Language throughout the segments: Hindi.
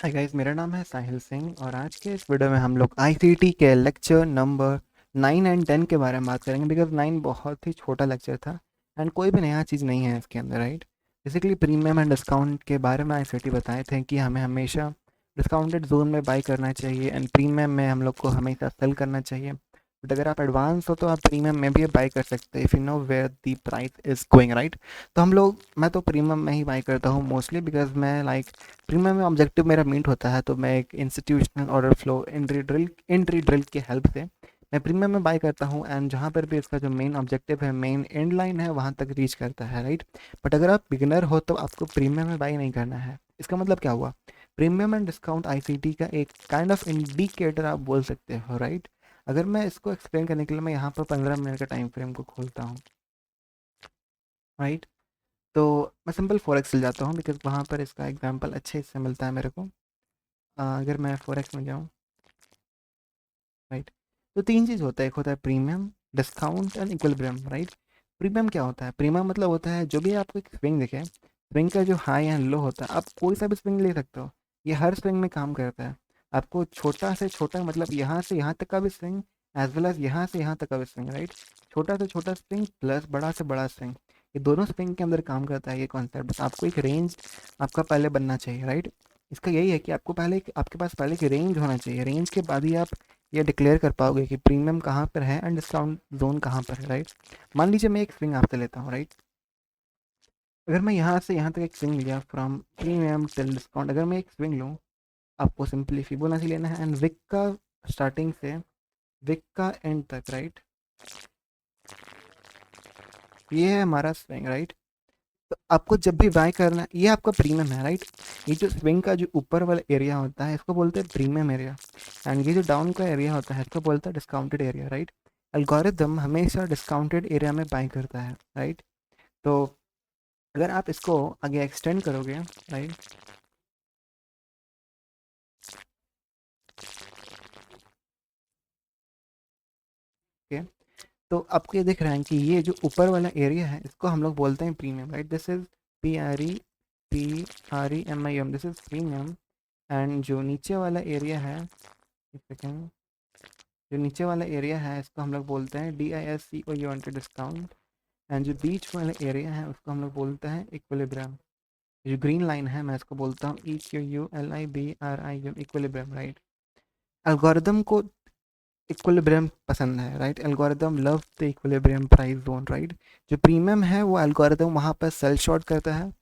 हाय गाइस, मेरा नाम है साहिल सिंह और आज के इस वीडियो में हम लोग आईसीटी के लेक्चर नंबर 9 एंड 10 के बारे में बात करेंगे। बिकॉज 9 बहुत ही छोटा लेक्चर था एंड कोई भी नया चीज़ नहीं है इसके अंदर, right. Basically premium and discount के बारे में आईसीटी बताए थे कि हमें हमेशा डिस्काउंटेड जोन में बाई करना चाहिए एंड प्रीमियम में हम लोग को हमेशा सेल करना चाहिए। बट अगर आप एडवांस हो तो आप प्रीमियम में भी बाई कर सकते हैं if you know where the price is going, right. तो मैं तो प्रीमियम में ही बाई करता हूँ मोस्टली, बिकॉज मैं लाइक प्रीमियम में ऑब्जेक्टिव मेरा मीट होता है। तो मैं एक institutional order flow entry drill की हेल्प से मैं प्रीमियम में बाय करता हूँ एंड जहाँ पर भी इसका जो मेन ऑब्जेक्टिव है, मेन एंड लाइन है, वहाँ तक रीच करता है, राइट। बट अगर आप बिगिनर हो तो आपको प्रीमियम में बाय नहीं करना है। इसका मतलब क्या हुआ? प्रीमियम एंड डिस्काउंट आईसीटी का एक काइंड ऑफ इंडिकेटर आप बोल सकते हो, राइट। अगर मैं इसको एक्सप्लेन करने के लिए मैं यहाँ पर 15 मिनट का टाइम फ्रेम को खोलता हूँ, राइट। तो मैं सिंपल फॉरेक्स चल जाता हूँ बिकॉज वहाँ पर इसका एग्जाम्पल अच्छे से मिलता है मेरे को। अगर मैं फॉरेक्स में जाऊँ, राइट, तो तीन चीज़ होता है। एक होता है premium, discount and equilibrium, right. Premium क्या होता है? प्रीमियम मतलब होता है जो भी आपको एक स्विंग दिखे, स्विंग का जो हाई एंड लो होता है, आप कोई सा भी स्विंग ले सकते हो। ये हर स्विंग में काम करता है। आपको छोटा से छोटा मतलब यहाँ से यहाँ तक का भी स्विंग, एज वेल एज यहाँ से यहाँ तक का भी स्विंग, राइट। छोटा से छोटा स्विंग प्लस बड़ा से बड़ा स्विंग, ये दोनों स्विंग के अंदर काम करता है ये कॉन्सेप्ट। आपको एक रेंज आपका पहले बनना चाहिए, राइट। इसका यही है कि आपको पहले आपके पास पहले एक रेंज होना चाहिए। रेंज के बाद ही आप ये डिक्लेयर कर पाओगे कि प्रीमियम कहाँ पर है एंड डिस्काउंट जोन कहाँ पर है, राइट। मान लीजिए मैं एक स्विंग आपसे लेता हूँ, राइट। अगर मैं यहाँ से यहाँ तक एक स्विंग लिया फ्रॉम प्रीमियम टिल डिस्काउंट, अगर मैं एक स्विंग लूँ, आपको सिंपली फिबोनाची लेना है एंड विक का स्टार्टिंग से विक का एंड तक, राइट। ये है हमारा स्विंग, राइट। तो आपको जब भी बाय करना है, ये आपका प्रीमियम है, राइट। ये जो स्विंग का जो ऊपर वाला एरिया होता है इसको बोलते हैं प्रीमियम एरिया एंड ये जो डाउन का एरिया होता है इसको बोलते हैं डिस्काउंटेड एरिया, राइट। एल्गोरिदम हमेशा डिस्काउंटेड एरिया में बाय करता है, राइट। तो अगर आप इसको आगे एक्सटेंड करोगे, राइट, ओके, तो आपको ये दिख रहा है कि ये जो ऊपर वाला एरिया है इसको हम लोग बोलते हैं premium, right. This is PREMIUM, this is premium. And जो नीचे वाला एरिया है, एक सेकेंड, जो नीचे वाला एरिया है इसको हम लोग बोलते हैं DISCOUNT डिस्काउंट। एंड जो बीच वाला एरिया है उसको हम लोग बोलते हैं इक्विलिब्रियम। जो ग्रीन लाइन है मैं इसको बोलता हूँ EQULIBRIUM, इक्विलिब्रियम, राइट। एल्गोरिदम को इक्विलिब्रियम पसंद है, right. Algorithm love the equilibrium price zone, right. जो प्रीमियम है वो एल्गोरिदम वहाँ पर सेल शॉर्ट करता है,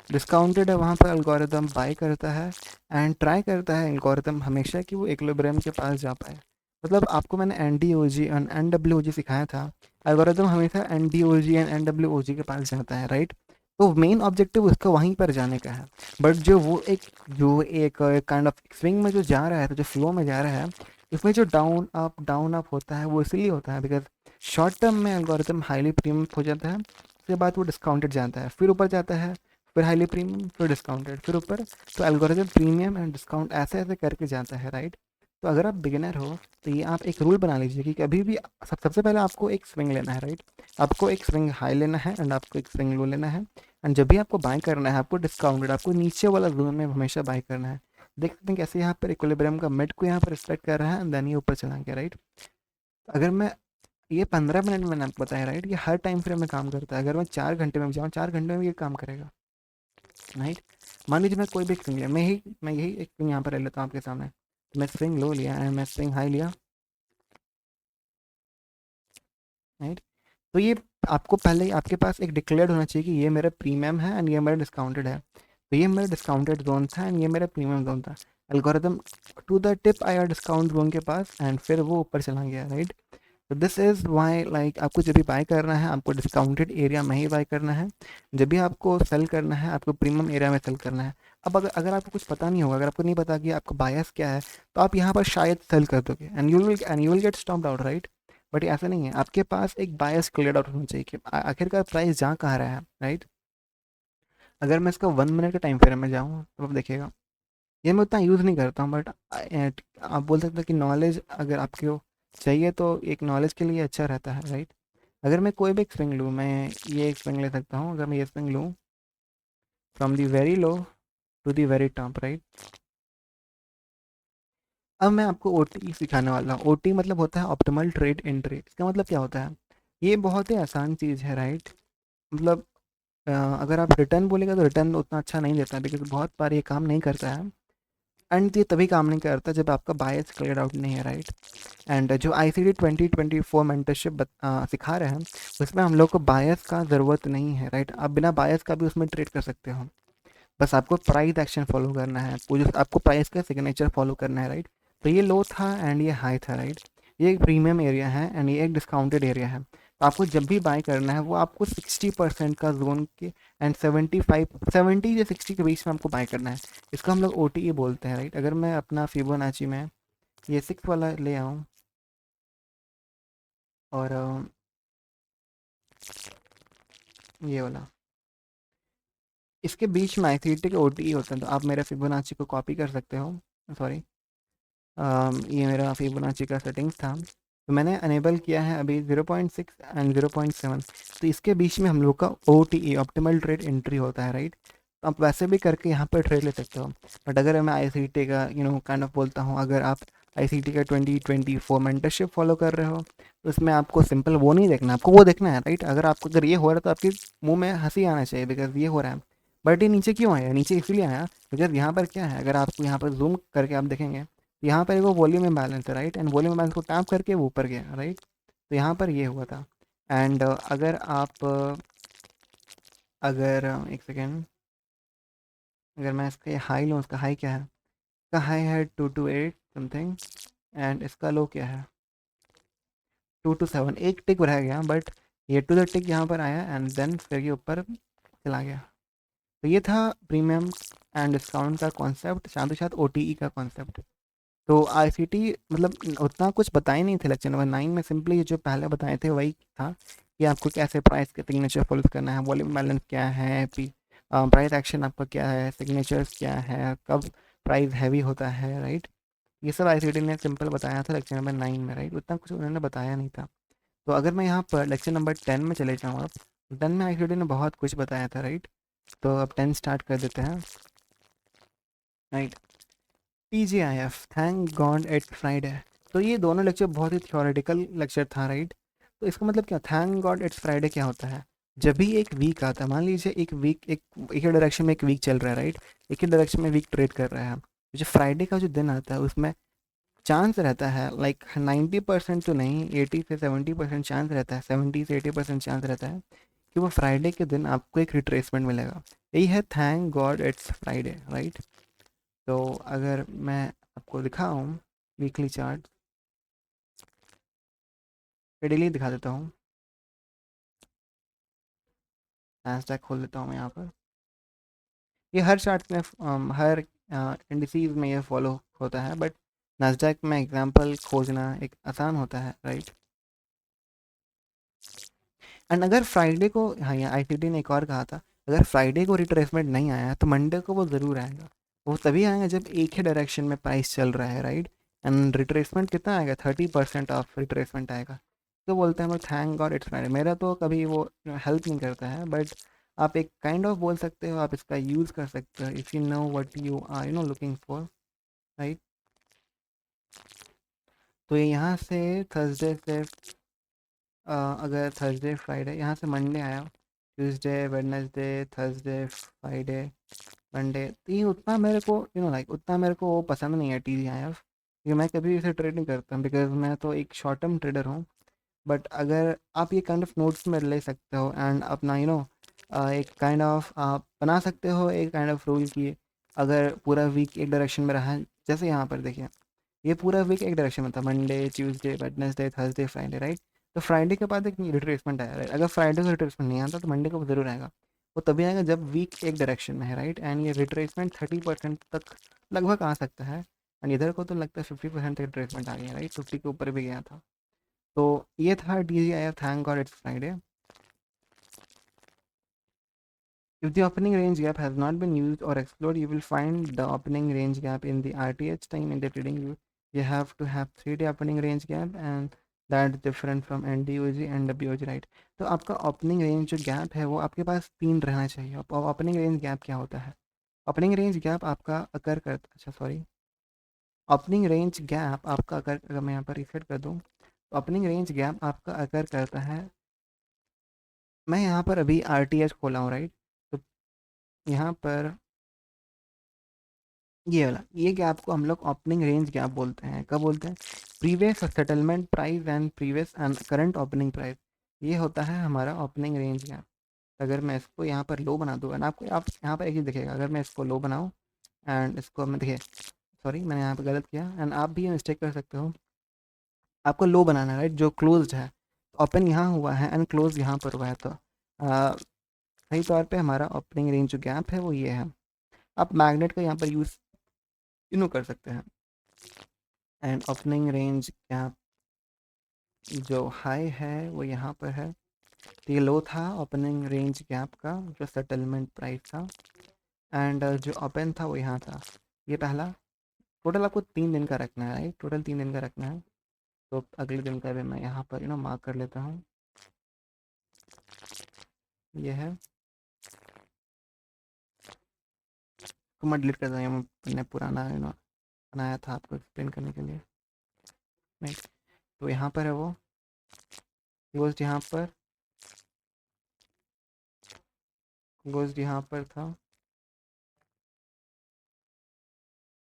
डिस्काउंटेड है वहाँ पर एल्गोरिदम बाय करता है एंड ट्राई करता है एल्गोरिदम हमेशा कि वो इक्विलिब्रियम के पास जा पाए। मतलब आपको मैंने NDOG एंड NWOG सिखाया था। एल्गोरिदम हमेशा NDOG एंड NWOG के पास जाता है, राइट। तो मेन ऑब्जेक्टिव उसका वहीं पर जाने का है। बट जो एक काइंड ऑफ स्विंग में जो जा रहा है, तो जो फ्लो में जा रहा है, इसमें जो डाउन अप होता है वो इसलिए होता है बिकॉज शॉर्ट टर्म में एल्गोरिदम हाईली प्रीमियम हो जाता है, उसके बाद वो डिस्काउंटेड जाता है, फिर ऊपर जाता है, फिर हाईली प्रीमियम, फिर डिस्काउंटेड, फिर ऊपर। तो एल्गोरिदम प्रीमियम एंड डिस्काउंट ऐसे ऐसे करके जाता है, राइट। तो अगर आप बिगिनर हो तो ये आप एक रूल बना लीजिए कि कभी भी सबसे पहले आपको एक स्विंग लेना है, राइट। आपको एक स्विंग हाई लेना है एंड आपको एक स्विंग लो लेना है। एंड जब भी आपको बाय करना है आपको डिस्काउंटेड, आपको नीचे वाला जोन में हमेशा बाय करना है। देख सकते हैं कैसे यहाँ पर इक्विलिब्रियम का मिड को यहाँ पर रिस्पेक्ट कर रहा है एंड देन ये ऊपर चला गया, राइट। अगर मैं ये 15 मिनट में मैंने आपको बताया, राइट, ये हर टाइम फ्रेम में काम करता है। अगर मैं 4 घंटे में जाऊँ, 4 घंटे में ये काम करेगा, राइट। मान लीजिए मैं कोई भी एक स्विंग लिया, मैं यही एक स्विंग यहाँ पर ले लेता हूँ आपके सामने। तो मैं स्विंग लो लिया एंड मैं स्विंग हाई लिया, राइट। तो ये आपको पहले ही आपके पास एक डिक्लेयर्ड होना चाहिए कि ये मेरा प्रीमियम है एंड ये मेरा डिस्काउंटेड है। तो ये मेरा डिस्काउंटेड जोन था एंड ये मेरा प्रीमियम जोन था। एल्गोरिदम टू द टिप आया डिस्काउंट जोन के पास एंड फिर वो ऊपर चला गया, राइट। तो दिस इज़ वाई लाइक आपको जब भी बाय करना है आपको डिस्काउंटेड एरिया में ही बाय करना है। जब भी आपको सेल करना है आपको प्रीमियम एरिया में सेल करना है। अब अगर अगर आपको कुछ पता नहीं होगा, अगर आपको नहीं पता कि आपका बायस क्या है, तो आप यहाँ पर शायद सेल कर दोगे and you will get stopped out, right. But ऐसा नहीं है, आपके पास एक बायस क्लियर आउट होना चाहिए कि आखिरकार प्राइस जा कहाँ रहा है, राइट। अगर मैं इसका 1 मिनट का टाइम फ्रेम में जाऊँ तो आप देखिएगा, ये मैं उतना यूज़ नहीं करता हूँ बट आप बोल सकते हैं कि नॉलेज अगर आपको चाहिए तो एक नॉलेज के लिए अच्छा रहता है, राइट। अगर मैं कोई भी एक स्विंग लूँ, मैं ये एक स्विंग ले सकता हूँ। अगर मैं ये स्विंग लूँ from the very low to the very top, right, अब मैं आपको ओटी सिखाने वाला हूँ। ओटी मतलब होता है ऑप्टिमल ट्रेड एंट्री। इसका मतलब क्या होता है? ये बहुत ही आसान चीज़ है, राइट? मतलब अगर आप रिटर्न बोलेगा तो रिटर्न उतना अच्छा नहीं देता, बिकॉज बहुत बार ये काम नहीं करता है। एंड ये तभी काम नहीं करता जब आपका बायस क्लियर आउट नहीं है, राइट? एंड जो आई सी डी 2024 मेंटरशिप सिखा रहे हैं, उसमें हम लोग को बायस का ज़रूरत नहीं है, राइट? आप बिना बायस का भी उसमें ट्रेड कर सकते हो। बस आपको प्राइस एक्शन फॉलो करना है, आपको प्राइस का सिग्नेचर फॉलो करना है, राइट? तो ये लो था एंड ये हाई था, राइट? ये एक प्रीमियम एरिया है एंड ये एक डिस्काउंटेड एरिया है। तो आपको जब भी बाय करना है वो आपको 60% का जोन के एंड 70 से 60 के बीच में आपको बाय करना है। इसको हम लोग ओ टी ई बोलते हैं, राइट? अगर मैं अपना फिबोनाची में ये 6 वाला ले आऊँ और ये वाला, इसके बीच में आई सी टी के ओ टी ई होते हैं, तो आप मेरे फिबोनाची को कॉपी कर सकते हो। सॉरी, ये मेरा फिबोनाची का सेटिंग्स था, तो मैंने अनेबल किया है अभी 0.6 एंड 0.7। तो इसके बीच में हम लोग का O T E optimal trade entry होता है, राइट? तो आप वैसे भी करके यहाँ पर ट्रेड ले सकते हो। बट अगर मैं आई सी टी का काइंड ऑफ बोलता हूँ, अगर आप आई सी टी का 2024 मेंटरशिप फॉलो कर रहे हो, तो उसमें आपको सिंपल वो नहीं देखना, आपको वो देखना है, राइट? अगर ये हो रहा है तो आपके मुंह में हंसी आना चाहिए, बिकॉज ये हो रहा है। बट ये नीचे क्यों आया? नीचे इसलिए आया बिकॉज यहाँ पर क्या है, अगर आपको यहाँ पर जूम करके आप देखेंगे, यहाँ पर वो वॉल्यूम इम्बैलेंस है, राइट? एंड वॉल्यूम इम्बैलेंस को टैप करके वो ऊपर गया, राइट? तो यहाँ पर ये हुआ था। एंड अगर आप अगर एक सेकेंड, अगर मैं इसका हाई लूँ, इसका हाई क्या है? इसका हाई है 228 समथिंग एंड इसका लो क्या है? 227। एक टिक रह गया, बट ये टू द टिक यहाँ पर आया एंड देन फिर ये ऊपर चला गया। तो ये था प्रीमियम एंड डिस्काउंट का कॉन्सेप्ट, साथ ही साथ ओ टी ई का कॉन्सेप्ट। तो आईसीटी मतलब उतना कुछ बताए नहीं थे लेक्चर नंबर 9 में, सिंपली जो पहले बताए थे वही था कि आपको कैसे प्राइस के सिग्नेचर फॉलो करना है, वॉल्यूम बैलेंस क्या है, प्राइस एक्शन आपका क्या है, सिग्नेचर्स क्या है, कब प्राइस हैवी होता है, राइट? ये सब आईसीटी ने सिंपल बताया था लेक्चर नंबर 9 में, राइट? उतना कुछ उन्होंने बताया नहीं था। तो अगर मैं यहाँ पर लेक्चर नंबर 10 में चले जाऊँ, अब 10 में आईसीटी ने बहुत कुछ बताया था, राइट? तो अब 10 स्टार्ट कर देते हैं, right? TGIF, thank God it's Friday. तो ये दोनों लेक्चर बहुत ही थियोरेटिकल लेक्चर था, राइट? तो इसका मतलब क्या, थैंक गॉड इट्स फ्राइडे क्या होता है? जब भी एक वीक आता है, मान लीजिए एक ही डायरेक्शन में एक वीक चल रहा है, राइट? एक ही डायरेक्शन में वीक ट्रेड कर रहा है, जो फ्राइडे का जो दिन आता है उसमें चांस रहता है, लाइक 90% तो नहीं, 80 से 70% चांस रहता है, 70 से 80% चांस रहता है कि वो फ्राइडे के दिन आपको एक रिट्रेसमेंट मिलेगा। यही है thank God it's Friday, right? तो अगर मैं आपको दिखाऊं वीकली चार्ट, डेली दिखा देता हूँ। हैशटैग खोल देता हूँ मैं यहाँ पर। ये हर चार्ट में हर इंडिसीज में ये फॉलो होता है, बट नास्डैक में एग्जांपल खोजना एक आसान होता है, राइट? एंड अगर फ्राइडे को, हाँ, यहाँ आईसीटी ने एक और कहा था, अगर फ्राइडे को रिट्रेसमेंट नहीं आया तो मंडे को वो ज़रूर आएगा। वो तभी आएगा जब एक ही डायरेक्शन में प्राइस चल रहा है, राइट? एंड रिट्रेसमेंट कितना आएगा? 30% ऑफ रिट्रेसमेंट आएगा। तो बोलते हैं हम लोग थैंक गॉड इट्स फ्राइडे। मेरा तो कभी वो हेल्प नहीं करता है, बट आप एक काइंड ऑफ बोल सकते हो, आप इसका यूज़ कर सकते हो if you know what you are looking for, right? तो ये यहाँ से थर्सडे से अगर थर्सडे फ्राइडे, यहाँ से मंडे आया, Tuesday Wednesday Thursday Friday Monday, तो ये उतना मेरे को लाइक उतना मेरे को वो पसंद नहीं है TGIF, ये मैं कभी इसे ट्रेड नहीं करता बिकॉज मैं तो एक शॉर्ट टर्म ट्रेडर हूँ। बट अगर आप ये काइंड ऑफ नोट्स में ले सकते हो एंड अपना एक काइंड ऑफ आप बना सकते हो एक काइंड ऑफ रूल की, अगर पूरा वीक एक डायरेक्शन में रहा, जैसे यहाँ पर देखिए ये पूरा वीक एक डायरेक्शन में था, Monday Tuesday Wednesday Thursday Friday, right? तो फ्राइडे के बाद एक रिट्रेसमेंट आया, राइट? अगर फ्राइडे को रिट्रेसमेंट नहीं आता तो मंडे को ज़रूर आएगा। वो तभी आएगा जब वीक एक डायरेक्शन में है, राइट? एंड ये रिट्रेसमेंट 30% तक लगभग आ सकता है, एंड इधर को तो लगता है 50% तक रिट्रेसमेंट आ गया, राइट? 50 के ऊपर भी गया था। तो ये था DGIF, thank God it's Friday. If the opening range gap has not been used or explored, you will find the opening range gap in the RTH time in the trading view. You have to have 3-day opening range gap and that's different from NDUG and WOG, right? तो आपका ओपनिंग रेंज जो गैप है वो आपके पास 3 रहना चाहिए। ओपनिंग रेंज गैप क्या होता है? ओपनिंग रेंज गैप आपका अकर करता, अच्छा सॉरी, ओपनिंग रेंज गैप आपका अगर मैं यहाँ पर रिसेट कर दूँ, ओपनिंग रेंज गैप आपका अगर करता है, मैं यहाँ पर अभी आर टी एच खोला हूँ, राइट। तो यहाँ पर ये वाला, ये गैप को हम लोग ओपनिंग रेंज गैप बोलते हैं। कब बोलते हैं? Previous settlement price and previous and current opening price, ये होता है हमारा ओपनिंग रेंज गैप। अगर मैं इसको यहाँ पर लो बना दूँ, आपको आप यहाँ पर एक चीज़ दिखेगा, अगर मैं इसको लो बनाऊँ एंड इसको मैं देखिए, सॉरी मैंने यहाँ पे गलत किया, एंड आप भी मिस्टेक कर सकते हो। आपको लो बनाना है, राइट, जो क्लोज्ड है, ओपन यहाँ हुआ है एंड क्लोज यहाँ पर हुआ है, तो सही तौर पे हमारा ओपनिंग रेंज जो गैप है वो ये है। आप मैग्नेट का यहाँ पर यूज़ कर सकते हैं। एंड ओपनिंग रेंज गैप जो हाई है वो यहाँ पर है, तो ये लो था ओपनिंग रेंज गैप का जो सेटलमेंट प्राइस था, एंड जो ओपन था वो यहाँ था। ये पहला, टोटल आपको 3 दिन का रखना है, राइट, टोटल 3 दिन का रखना है। तो अगले दिन का भी मैं यहाँ पर मार्क कर लेता हूँ। ये है, तो मैं डिलीट कर दूँगा, मैंने पुराना बनाया था आपको एक्सप्लेन करने के लिए, राइट। तो यहाँ पर है वो क्लोज्ड, यहाँ पर क्लोज्ड, यहाँ पर था।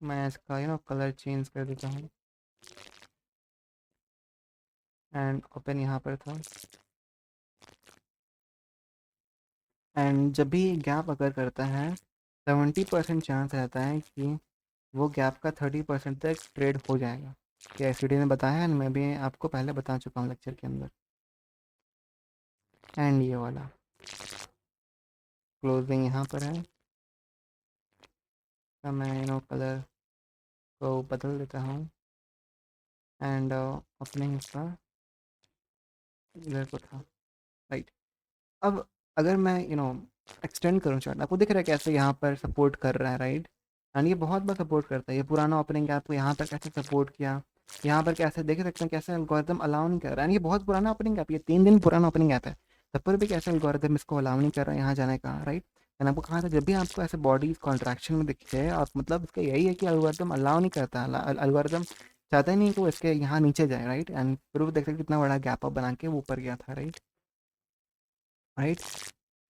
मैं इसका कलर चेंज कर देता हूँ, एंड ओपन यहाँ पर था। एंड जब भी गैप अगर करता है, 70% चांस रहता है कि वो गैप का 30% तक ट्रेड हो जाएगा। ये एसडी ने बताया है, मैं भी आपको पहले बता चुका हूँ लेक्चर के अंदर। एंड ये वाला क्लोजिंग यहाँ पर है, तो मैं कलर को बदल देता हूँ, एंड अपने हिस्सा इधर को था, राइट। अब अगर मैं एक्सटेंड करूँ चार्ट, आपको दिख रहा है कैसे यहाँ पर सपोर्ट कर रहा है, राइट। एंड ये बहुत बार सपोर्ट करता है, ये पुराना ओपनिंग गैप को यहाँ पर कैसे सपोर्ट किया, यहाँ पर कैसे देख सकते हैं कैसे एल्गोरिथम अलाउ नहीं कर रहा है। ये बहुत पुराना ओपनिंग गैप, ये 3 दिन पुराना ओपनिंग गैप है, तब पर भी कैसे एल्गोरिथम इसको अलाउ नहीं कर रहा है यहाँ जाने का, राइट। मैंने आपको कहा था जब भी आपको ऐसे बॉडी कॉन्ट्रैक्शन में दिखे, आप मतलब इसका यही है कि एल्गोरिथम अलाउ नहीं करता, एल्गोरिथम चाहता ही नहीं कि वो इसके यहाँ नीचे जाए, राइट। एंड फिर वो देख सकते कितना बड़ा गैप अप बना के वो ऊपर गया था, राइट, राइट।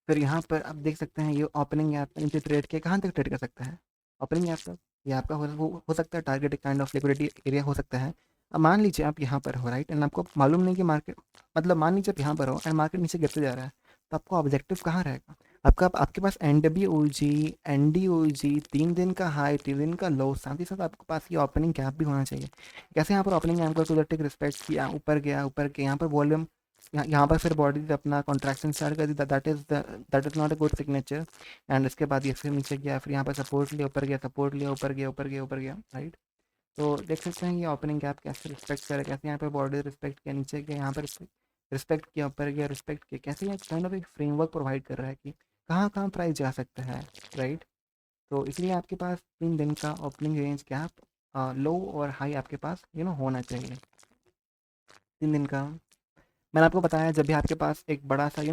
फिर यहाँ पर आप देख सकते हैं ये ओपनिंग ऐप पे नीचे ट्रेड के कहाँ तक ट्रेड कर सकता है, ओपनिंग ऐप तक। ये आपका हो सकता है target kind of liquidity area हो सकता है। अब मान लीजिए आप यहाँ पर हो, राइट, एंड आपको मालूम नहीं कि मार्केट, मतलब मान लीजिए आप यहाँ पर हो एंड मार्केट नीचे गिरते जा रहा है, तो आपका ऑब्जेक्टिव कहाँ रहेगा? आपके पास NWOG 3 दिन का हाई, 3 दिन का लो, साथ ही साथ आपके पास ये ओपनिंग गैप भी होना चाहिए। कैसे यहाँ पर ओपनिंग गैप को टू द टिक रिस्पेक्ट किया, ऊपर गया यहाँ पर वॉल्यूम, यहाँ पर फिर बॉडी अपना कॉन्ट्रैक्शन स्टार्ट कर दी, that is not a good signature. And इसके बाद ये फिर नीचे गया, फिर यहाँ पर सपोर्ट लिया, ऊपर गया, सपोर्ट लिया, ऊपर गया, राइट। तो देख सकते हैं ये ओपनिंग गैप कैसे रिस्पेक्ट करे, कैसे यहाँ पर बॉडी रिस्पेक्ट किया, नीचे गया, यहाँ पर रिस्पेक्ट किया, ऊपर गया, रिस्पेक्ट किया, कैसे ये काइंड ऑफ एक फ्रेमवर्क प्रोवाइड कर रहा है कि कहाँ कहाँ प्राइस जा सकता है, राइट। तो इसलिए आपके पास 3 दिन का ओपनिंग रेंज गैप लो और हाई आपके पास होना चाहिए। 3 दिन का मैंने आपको बताया, जब भी आपके पास एक बड़ा सा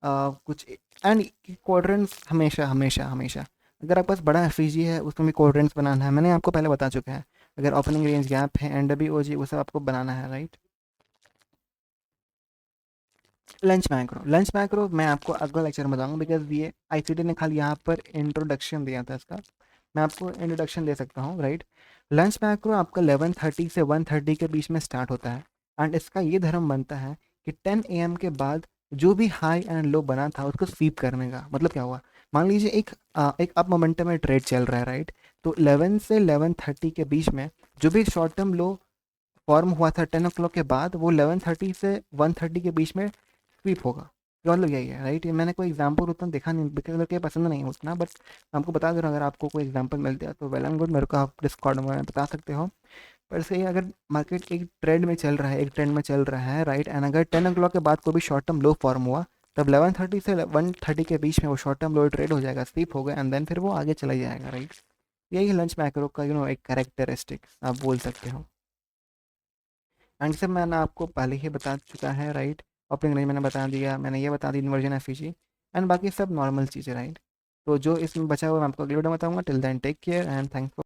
कुछ, एंड क्वाड्रेंट्स हमेशा हमेशा हमेशा, अगर आपके पास बड़ा एफईजी है उसमें भी क्वाड्रेंट्स बनाना है, मैंने आपको पहले बता चुका है। अगर ओपनिंग रेंज गैप है, NWOG, वो सब आपको बनाना है, राइट। लंच मैक्रो मैं आपको अगला लेक्चर में बताऊंगा, बिकॉज ये आईसीटी ने खाली यहाँ पर इंट्रोडक्शन दिया था इसका, मैं आपको इंट्रोडक्शन दे सकता हूँ, राइट। लंच मैक्रो आपका 11:30 से 1:30 के बीच में स्टार्ट होता है, एंड इसका ये धर्म बनता है कि 10 AM के बाद जो भी हाई एंड लो बना था उसको स्वीप करने का। मतलब क्या हुआ, मान लीजिए एक अप मोमेंटम में ट्रेड चल रहा है, राइट। तो 11 से 11:30 के बीच में जो भी शॉर्ट टर्म लो फॉर्म हुआ था 10 o'clock के बाद, वो 11:30 से 1:30 के बीच में स्वीप होगा। तो मतलब यही है, राइट। ये मैंने कोई एग्जाम्पल उतना देखा नहीं, बिकॉज मेरे को पसंद नहीं है उतना, बट आपको बता दो, अगर आपको कोई एग्जाम्पल मिल गया तो वेल एंड गुड, मेरे को आप डिस्कॉर्ड में बता सकते हो। पर से अगर मार्केट एक ट्रेंड में चल रहा है, राइट, एंड अगर 10 o'clock के बाद कोई भी शॉर्ट टर्म लो फॉर्म हुआ, तब 11:30 से 1:30 के बीच में वो शॉर्ट टर्म लो ट्रेड हो जाएगा, स्वीप होगा, एंड देन फिर वो आगे चला जाएगा, राइट। यही लंच मैक्रो का एक कैरेक्टरिस्टिक आप बोल सकते हो। एंड सब मैंने आपको पहले ही बता चुका है, राइट। ओपनिंग रेंज मैंने बता दिया, मैंने ये बता दी इन्वर्जन एफिजी, एंड बाकी सब नॉर्मल चीज़ें, राइट। तो जो इसमें बचा हुआ मैं आपको अगले वीडियो में बताऊंगा। Till then take care and thanks for